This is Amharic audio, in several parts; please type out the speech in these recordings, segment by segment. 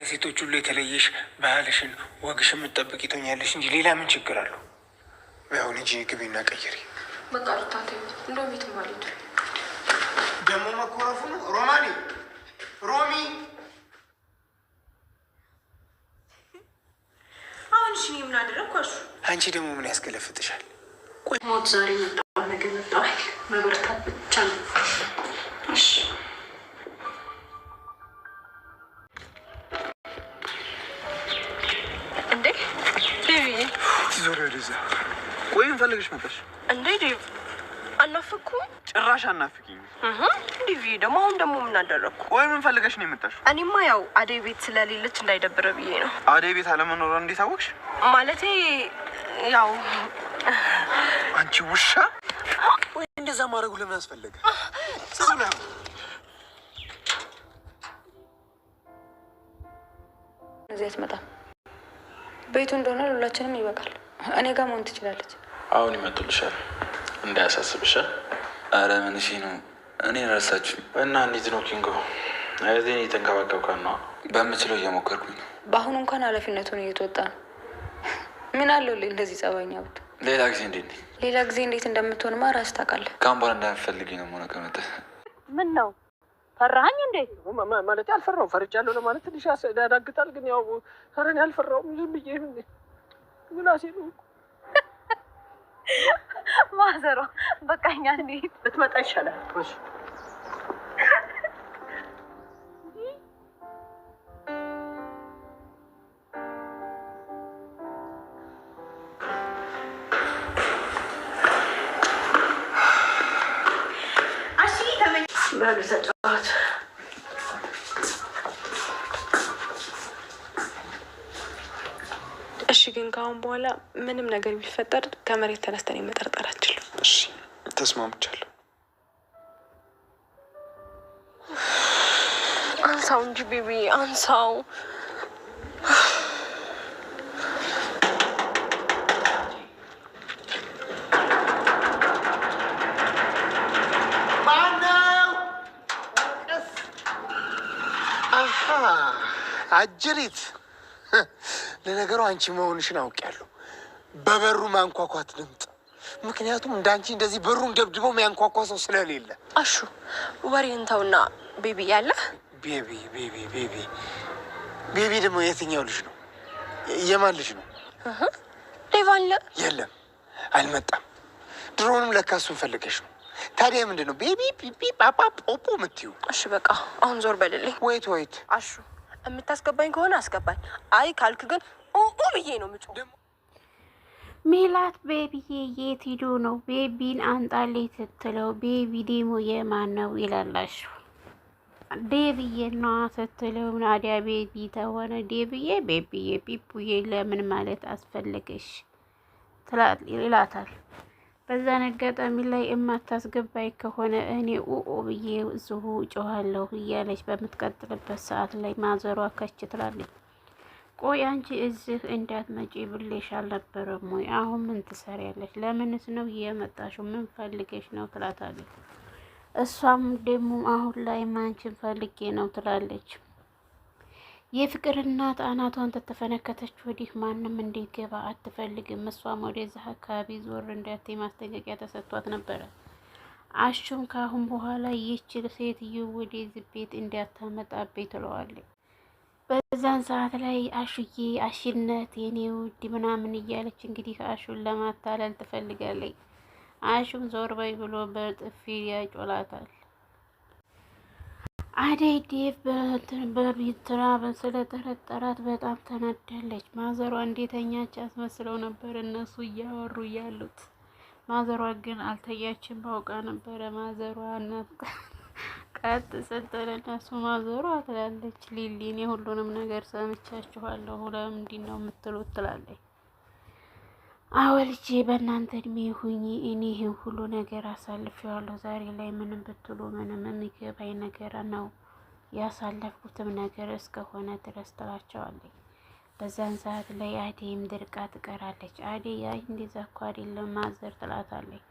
ሴቶች ሁሉ የተለየሽ ባህልሽን ወግሽን የምትጠብቂ ትሆኛለሽ እንጂ ሌላ ምን ችግር አለው? ያሁን እንጂ ግቢና ቀይሪ። በቃ ሩታቴ እንደው ቤት ማለት ደግሞ መኮረፉ ነው። ሮማኒ ሮሚ አሁን እሺ ምን አደረግኳሽ? አንቺ ደግሞ ምን ያስገለፍጥሻል? ቆይ ሞት ዛሬ መጣ ነገር መጣ መበርታት ብቻ ነው። እሺ እንዴ ዴቪ ዞር ወደዛ። ቆይ ምን ፈልገሽ መጣሽ? እንዴ ዴቪ አናፍኩም? ጭራሽ አናፍቂኝ። ዴቪ ደግሞ አሁን ደግሞ ምን አደረግኩ? ቆይ ምን ፈልገሽ ነው የመጣሽው? እኔማ ያው አደይ ቤት ስለሌለች እንዳይደብረ ብዬ ነው። አደይ ቤት አለመኖሯን እንዴት አወቅሽ? ማለቴ ያው አንቺ ውሻ! ወይ እንደዛ ማድረጉ ለምን አስፈለገ? ስለና እዚህ አትመጣም። ቤቱ እንደሆነ ሁላችንም ይበቃል። እኔ ጋር መሆን ትችላለች። አሁን ይመጡልሻል፣ እንዳያሳስብሽ። አረ ምን እሺ ነው? እኔ ረሳችሁ እና እንዴት ነው ኪንጎ? አይደል እየተንከባከብኳት ነው። በምችለው እየሞከርኩኝ ነው። በአሁኑ እንኳን ኃላፊነቱን እየተወጣ ነው። ምን አለው እንደዚህ ጸባይኛ ብት ሌላ ጊዜ እንዴት ነው? ሌላ ጊዜ እንዴት እንደምትሆንማ ራስህ ታውቃለህ። ካምባላ እንዳትፈልጊ ነው ሆነ ከመጣ ምን ነው ፈራኸኝ እንዴ? ማለት አልፈራሁም። ፈርቻለሁ ለማለት ትንሽ ያዳግታል፣ ግን ያው ፈረን አልፈራሁም። ዝም ብዬ ምላሴ ነው ማዘሯ። በቃ እኛ እንሂድ፣ ብትመጣ ይሻላል። ተጫዋች እሺ። ግን ከአሁን በኋላ ምንም ነገር ቢፈጠር ከመሬት ተነስተን የመጠርጠር አችልም። እሺ ተስማምቻለሁ። አንሳው እንጂ ቤቢ አንሳው። አጅሪት ለነገሩ አንቺ መሆንሽን አውቄያለሁ። በበሩ ማንኳኳት ድምፅ። ምክንያቱም እንዳንቺ እንደዚህ በሩን ደብድበው የሚያንኳኳ ሰው ስለሌለ። አሹ ወሬን ተውና ቤቢ ያለ ቤቢ ቤቢ ቤቢ ቤቢ ደግሞ የትኛው ልጅ ነው? የማን ልጅ ነው? ዴቭ አለ? የለም አልመጣም። ድሮንም ለካ እሱን ፈልገሽ ነው። ታዲያ ምንድን ነው ቤቢ ፒፒ ፓፓ ፖፖ የምትይው? እሺ በቃ አሁን ዞር በልልኝ። ወይት ወይት አሹ የምታስገባኝ ከሆነ አስገባኝ። አይ ካልክ ግን ብዬ ነው የምጮህ። ሜላት ቤቢዬ የት ሂዶ ነው ቤቢን አንጣልኝ ስትለው ቤቢ ደግሞ የማን ነው ይላላሽ። ዴብዬ ነዋ ስትለው ናዲያ ቤቢ ተሆነ ዴብዬ ቤቢዬ ፒፑዬ ለምን ማለት አስፈለገሽ ይላታል። በዛን አጋጣሚ ላይ የማታስገባኝ ከሆነ እኔ ብዬ እዚሁ ጮኋለሁ እያለች በምትቀጥልበት ሰዓት ላይ ማዘሯ ከች ትላለች። ቆይ አንቺ እዚህ እንዳትመጪ ብሌሽ አልነበረም ወይ? አሁን ምን ትሰሪያለች? ለምንስ ነው የመጣሽው? ምን ፈልገሽ ነው ትላታለች። እሷም ደግሞ አሁን ላይ አንቺን ፈልጌ ነው ትላለች። የፍቅር እናት አናቷን ተተፈነከተች ወዲህ ማንም እንዲገባ አትፈልግም። እሷም ወደዚህ አካባቢ ዞር እንዳትይ ማስጠንቀቂያ ተሰጥቷት ነበረ። አሹም ካሁን በኋላ ይህች ሴትዮ ወደዚህ ቤት እንዳታመጣብኝ ትለዋለች። በዛን ሰዓት ላይ አሹዬ አሽነት የኔ ውድ ምናምን እያለች እንግዲህ አሹን ለማታለል ትፈልጋለች። አሹም ዞር በይ ብሎ በጥፊ ያጮላታል። አደይ ዴቭ በቢትራ ስለጠረጠራት በጣም ተናዳለች። ማዘሯ እንዴተኛች አስመስለው ነበር እነሱ እያወሩ ያሉት። ማዘሯ ግን አልተያችም፣ ባውቃ ነበረ። ማዘሯ ቀጥ ስትል እነሱ ማዘሯ ትላለች ሊሊ እኔ ሁሉንም ነገር ሰምቻችኋለሁ ለምንድን ነው የምትሉት ትላለች። አወልጄ በእናንተ እድሜ ሁኚ እኔ ይህን ሁሉ ነገር አሳልፌዋለሁ። ዛሬ ላይ ምንም ብትሉ ምንም የሚገባኝ ነገር ነው ያሳለፍኩትም ነገር እስከሆነ ድረስ ትላቸዋለች። በዛን ሰዓት ላይ አደይም ድርቃ ትቀራለች። አደይ እንደዛ እኮ አይደለም ማዘር ትላታለች።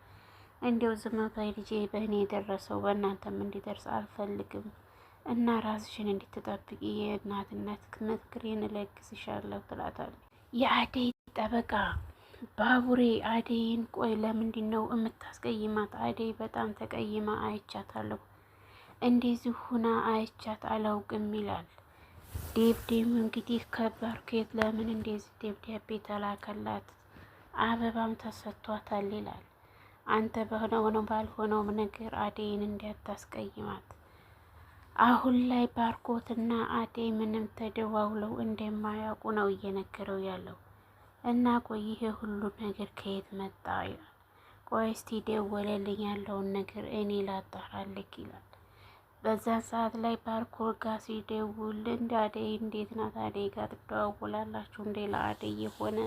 እንዲው ዝም በይ ልጄ፣ በእኔ የደረሰው በእናንተም እንዲደርስ አልፈልግም እና ራስሽን እንድትጠብቂ የእናትነት ምክሬን እለግስሻለሁ ትላታለች። የአደይ ጠበቃ ባቡሬ አደይን ቆይ ለምንድን ነው የምታስቀይማት? አደይ በጣም ተቀይማ አይቻታለሁ፣ እንደዚህ ሁና አይቻት አላውቅም ይላል። ዴብዴም እንግዲህ ከባርኬት ለምን እንደዚህ ደብዳቤ ተላከላት አበባም ተሰጥቷታል ይላል። አንተ በሆነው ባልሆነውም ነገር አደይን እንዲያታስቀይማት። አሁን ላይ ባርኮትና አደይ ምንም ተደዋውለው እንደማያውቁ ነው እየነገረው ያለው። እና ቆይ ይሄ ሁሉ ነገር ከየት መጣ ይላል። ቆይ እስቲ ደወለልኝ ያለውን ነገር እኔ ላጣራልክ ይላል። በዛን ሰዓት ላይ ባርኮት ጋር ሲደውል እንደ አደይ እንዴት ናት? አደይ ጋር ትደዋውላላችሁ እንዴ? ለአደይ የሆነ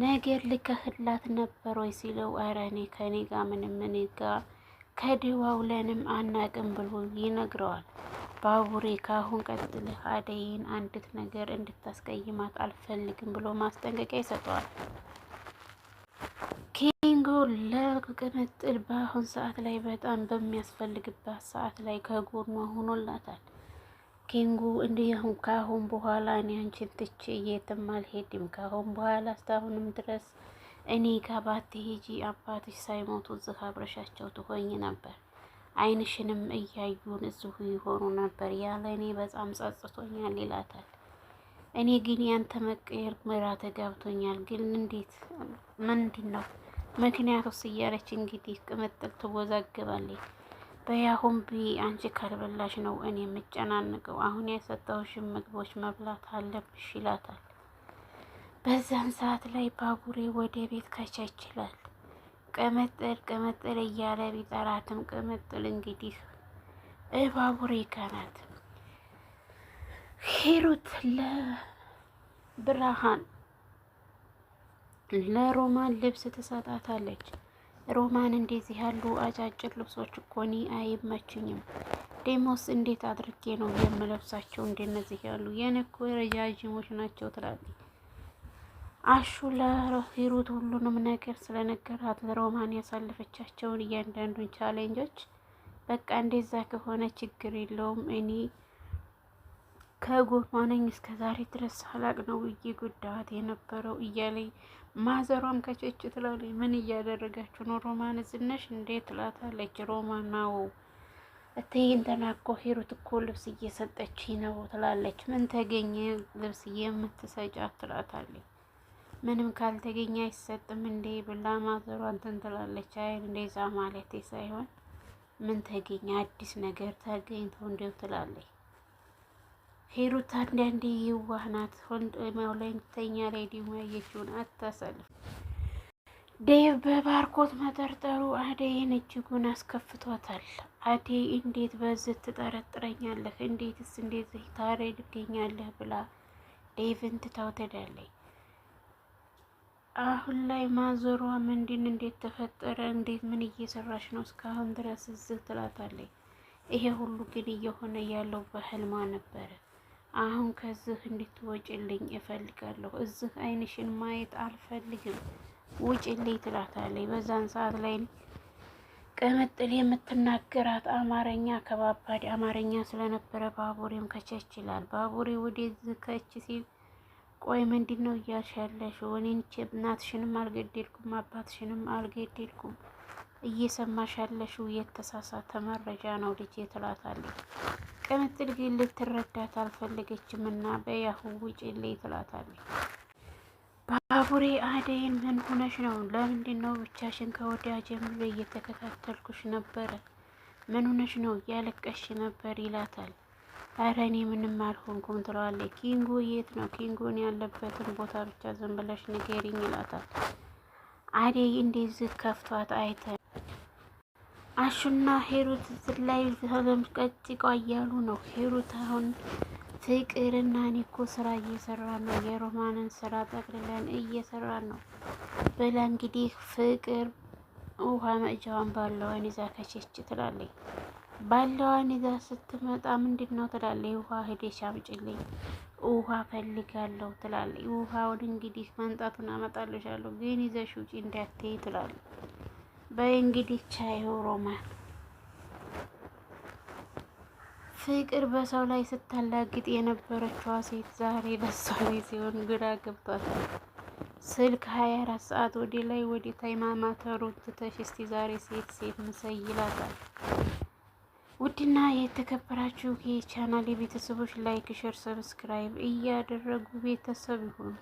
ነገር ልከህላት ነበር ወይ ሲለው ኧረ እኔ ከኔ ጋር ምንም እኔ ጋር ከደዋውለንም አናቅም ብሎ ይነግረዋል። ባቡሬ ካሁን ቀጥልህ አደይን አንዲት ነገር እንድታስቀይማት አልፈልግም ብሎ ማስጠንቀቂያ ይሰጠዋል። ኪንጎ ለቅምጥል በአሁን ሰዓት ላይ በጣም በሚያስፈልግባት ሰዓት ላይ ከጎኗ ሆኖላታል። ኪንጎ እንዲሁም ካሁን በኋላ እኔ አንቺን ትቼ የትም አልሄድም፣ ካሁን በኋላ እስካሁንም ድረስ እኔ ጋር ባትሄጂ አባትሽ ሳይሞቱ እዚህ አብረሻቸው ትሆኝ ነበር፣ ዓይንሽንም እያዩን እዚሁ ይሆኑ ነበር፣ ያለ እኔ በጣም ጸጽቶኛል ይላታል። እኔ ግን ያንተ መቀየር ግራ ተጋብቶኛል፣ ግን እንዴት ምንድን ነው ምክንያቱስ እያለች እንግዲህ ቅምጥል ትወዛገባለች። በያሁን አንቺ ካልበላሽ ነው እኔ የምጨናንቀው፣ አሁን የሰጠሁሽን ምግቦች መብላት አለብሽ ይላታል። በዛን ሰዓት ላይ ባቡሬ ወደ ቤት ከቻች ይላል። ቅምጥል እያለ ቢጠራትም ቅምጥል እንግዲህ ባቡሬ ጋናት። ሂሩት ለብርሃን ለሮማን ልብስ ትሰጣታለች። ሮማን እንደዚህ ያሉ አጫጭር ልብሶች እኮ እኔ አይመችኝም፣ ዴሞስ እንዴት አድርጌ ነው የምለብሳቸው? እንደነዚህ ያሉ የኔ እኮ ረጃጅሞች ናቸው ትላለች። አሹ ለሂሩት ሁሉንም ነገር ስለነገራት ለሮማን ያሳለፈቻቸውን እያንዳንዱን ቻሌንጆች በቃ እንደዛ ከሆነ ችግር የለውም እኔ ከጎኗ ነኝ እስከ ዛሬ ድረስ ሳላቅ ነው ጉዳት የነበረው እያለኝ ማዘሯም ከቸች ትላለች። ምን እያደረጋችሁ ነው? ሮማን ዝነሽ እንዴት ትላታለች። ሮማን ነው እትይንተና እኮ ሂሩት እኮ ልብስ እየሰጠች ነው ትላለች። ምን ተገኘ ልብስ የምትሰጫት ትላታለች። ምንም ካልተገኘ አይሰጥም እንዴ ብላ ማዘሯ እንትን ትላለች። አይ እንደዛ ማለት ሳይሆን ምን ተገኘ አዲስ ነገር ተገኝተው እንደው ትላለች። ሂሩት አንዳንዴ የዋህ ናት። ሁለተኛ ላይ ደግሞ ያየችውን አታሳልፍ። ዴቭ በባርኮት መጠርጠሩ አደይን እጅጉን አስከፍቷታል። አደይ እንዴት በዚህ ትጠረጥረኛለህ? እንዴትስ እንደዚህ ታደርገኛለህ? ብላ ዴቭን ትታው ትሄዳለች። አሁን ላይ ማዘሯ ምንድን እንዴት ተፈጠረ? እንዴት ምን እየሰራሽ ነው እስካሁን ድረስ እዚህ ትላታለች። ይሄ ሁሉ ግን እየሆነ ያለው በህልሟ ነበረ። አሁን ከዚህ እንድትወጪልኝ እፈልጋለሁ፣ እዚህ ዓይንሽን ማየት አልፈልግም፣ ውጪልኝ ትላታለች። በዛን ሰዓት ላይ ቅምጥል የምትናገራት አማርኛ ከባባድ አማርኛ ስለነበረ ባቡሬም ከቸች ይላል። ባቡሬ ወደዚህ ከች ሲል ቆይ ምንድን ነው እያልሽ ያለሽው? እኔን እናትሽንም አልገደልኩም አባትሽንም አልገደልኩም፣ እየሰማሽ ያለሽው የተሳሳተ መረጃ ነው ልጄ ትላታለች። ቅምጥል ግን ልትረዳት አልፈለገችም እና በያሁ ውጪልኝ ትላታለች። ባቡሬ አደይን ምን ሆነሽ ነው? ለምንድን ነው ብቻሽን? ከወዲያ ጀምሮ እየተከታተልኩሽ ነበረ፣ ምን ሆነሽ ነው? እያለቀሽ ነበር ይላታል። ኧረ እኔ ምንም አልሆንኩም ትለዋለች። ኪንጎ የት ነው? ኪንጎን ያለበትን ቦታ ብቻ ዝም ብለሽ ንገሪኝ ይላታል። አደይ እንደዚህ ከፍቷት አይተን አሹና ሂሩት ላይ ቀጭቋ እያሉ ነው። ሂሩት አሁን ፍቅርና እኔ እኮ ስራ እየሰራን ነው፣ የሮማንን ስራ ጠቅልለን እየሰራን ነው ብላ እንግዲህ ፍቅር ውሃ መቅጃዋን ባለዋን ይዛ ከቸች ትላለች። ባለዋን ይዛ ስትመጣ ምንድን ነው ትላለች። ውሃ ሄደሽ አምጪልኝ፣ ውሃ ፈልጋለሁ ትላለች። ውሃውን እንግዲህ መንጣቱን አመጣልሻለሁ ግን ይዘሽ ውጪ እንዳትዪ ትላለች። በይ እንግዲህ ቻዩ ሮማን ፍቅር በሰው ላይ ስታላግጥ የነበረችዋ ሴት ዛሬ በሷ ላይ ሲሆን ግራ ገብቷታል። ስልክ 24 ሰዓት ወደ ላይ ወደ ታይ ማማተሩን ትተሽ እስቲ ዛሬ ሴት ሴት ምሰይ ይላታል። ውድና የተከበራችሁ የቻናል የቤተሰቦች ላይክ፣ ሸር፣ ሰብስክራይብ እያደረጉ ቤተሰብ ይሁኑ።